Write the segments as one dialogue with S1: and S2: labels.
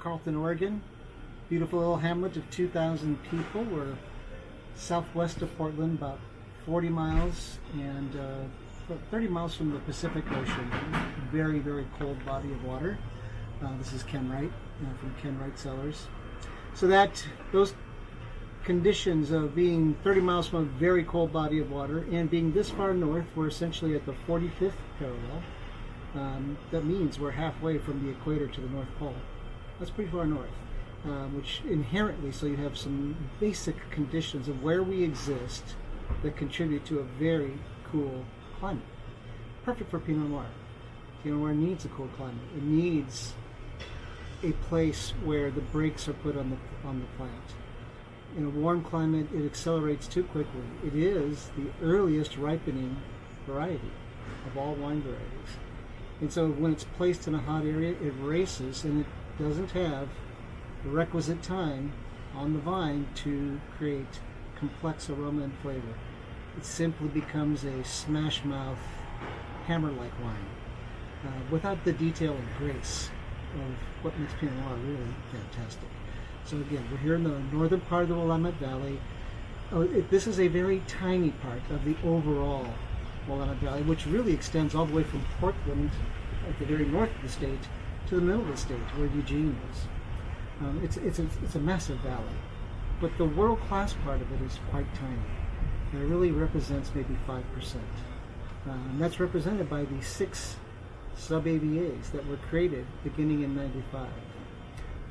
S1: Carlton, Oregon. Beautiful little hamlet of 2,000 people. We're southwest of Portland, about 40 miles and 30 miles from the Pacific Ocean. Very, very cold body of water. This is Ken Wright from Ken Wright Cellars. So those conditions of being 30 miles from a very cold body of water and being this far north, we're essentially at the 45th parallel. That means we're halfway from the equator to the North Pole. That's pretty far north, which inherently, so you have some basic conditions of where we exist that contribute to a very cool climate. Perfect for Pinot Noir. Pinot Noir needs a cool climate. It needs a place where the brakes are put on the plant. In a warm climate, it accelerates too quickly. It is the earliest ripening variety of all wine varieties. And so when it's placed in a hot area, it races and it doesn't have the requisite time on the vine to create complex aroma and flavor. It simply becomes a smash mouth, hammer-like wine without the detail and grace of what makes Pinot Noir really fantastic. So again, we're here in the northern part of the Willamette Valley. This is a very tiny part of the overall Willamette Valley, which really extends all the way from Portland at the very north of the state to the middle of the state, where Eugene is. It's a massive valley, but the world-class part of it is quite tiny. And it really represents maybe 5%. And that's represented by the 6 sub-AVAs that were created beginning in 95.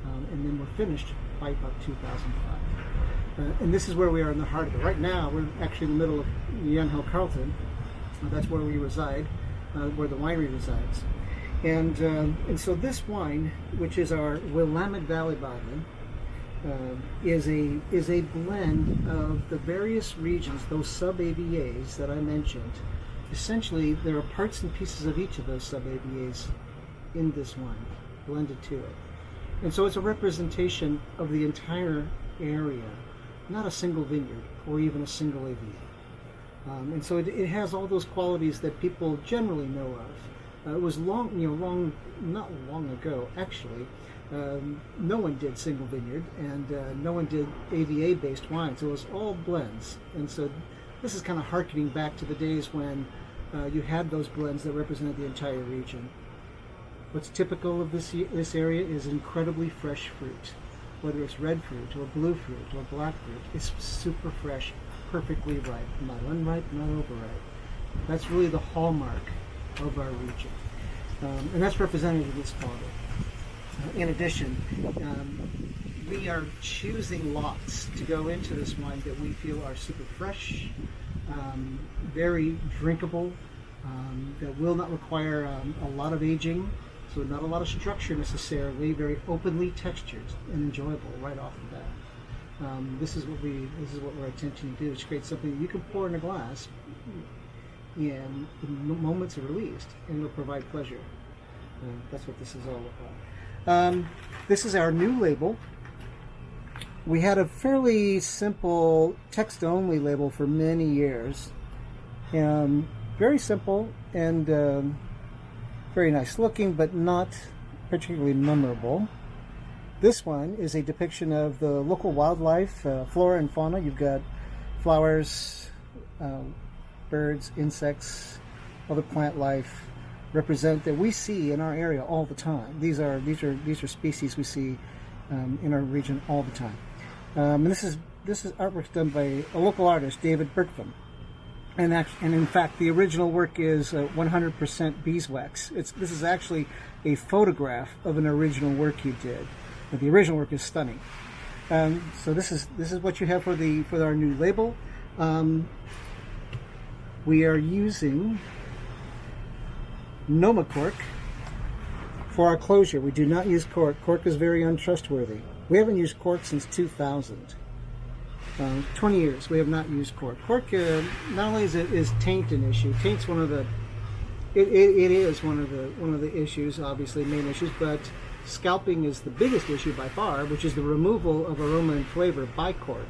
S1: And then were finished by about 2005. And this is where we are in the heart of it. Right now, we're actually in the middle of Yen Hill, Carlton. That's where we reside, where the winery resides. And so this wine, which is our Willamette Valley bottling, is a blend of the various regions, those sub-AVAs that I mentioned. Essentially, there are parts and pieces of each of those sub-AVAs in this wine, blended to it. And so it's a representation of the entire area, not a single vineyard or even a single AVA. And so it has all those qualities that people generally know of. It was not long ago, actually. No one did single vineyard, and no one did AVA-based wine, so it was all blends. And so this is kind of harkening back to the days when you had those blends that represented the entire region. What's typical of this area is incredibly fresh fruit. Whether it's red fruit or blue fruit or black fruit, it's super fresh, perfectly ripe, not unripe, not overripe. That's really the hallmark of our region. And that's represented in this bottle. In addition, we are choosing lots to go into this wine that we feel are super fresh, very drinkable, that will not require a lot of aging, so not a lot of structure necessarily, very openly textured and enjoyable right off the bat. This is what we're attempting to do, is create something that you can pour in a glass in the moments are released, and it'll provide pleasure. That's what this is all about. This is our new label. We had a fairly simple text-only label for many years. Very simple and very nice looking, but not particularly memorable. This one is a depiction of the local wildlife, flora and fauna. You've got flowers, birds, insects, other plant life that we see in our area all the time. These are species we see in our region all the time. And this is artwork done by a local artist, David Berkman. And in fact, the original work is 100% beeswax. This is actually a photograph of an original work he did. But the original work is stunning. So this is what you have for our new label. We are using Noma cork for our closure. We do not use cork. Cork is very untrustworthy. We haven't used cork since 2000. 20 years we have not used cork. Cork not only is taint an issue. Taint's one of the issues, obviously main issues, but scalping is the biggest issue by far, which is the removal of aroma and flavor by cork.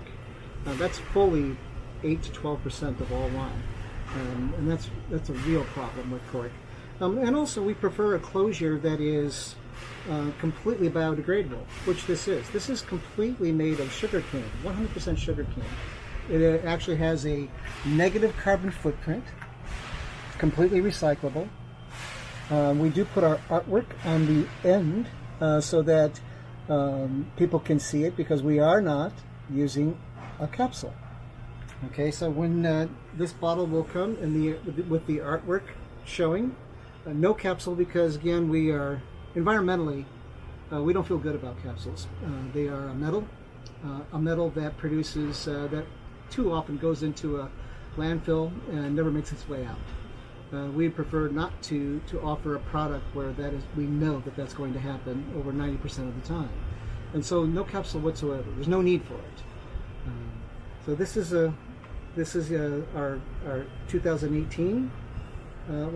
S1: That's fully 8 to 12% of all wine, and that's a real problem with cork. And also we prefer a closure that is completely biodegradable, which this is. This is completely made of sugar cane, 100% sugar cane. It actually has a negative carbon footprint, completely recyclable. We do put our artwork on the end so that people can see it, because we are not using a capsule. Okay, so when this bottle will come with the artwork showing, no capsule, because again, we are environmentally, we don't feel good about capsules. They are a metal that produces, that too often goes into a landfill and never makes its way out. We prefer not to offer a product where we know that that's going to happen over 90% of the time. And so no capsule whatsoever. There's no need for it. So this is our 2018 Willamette.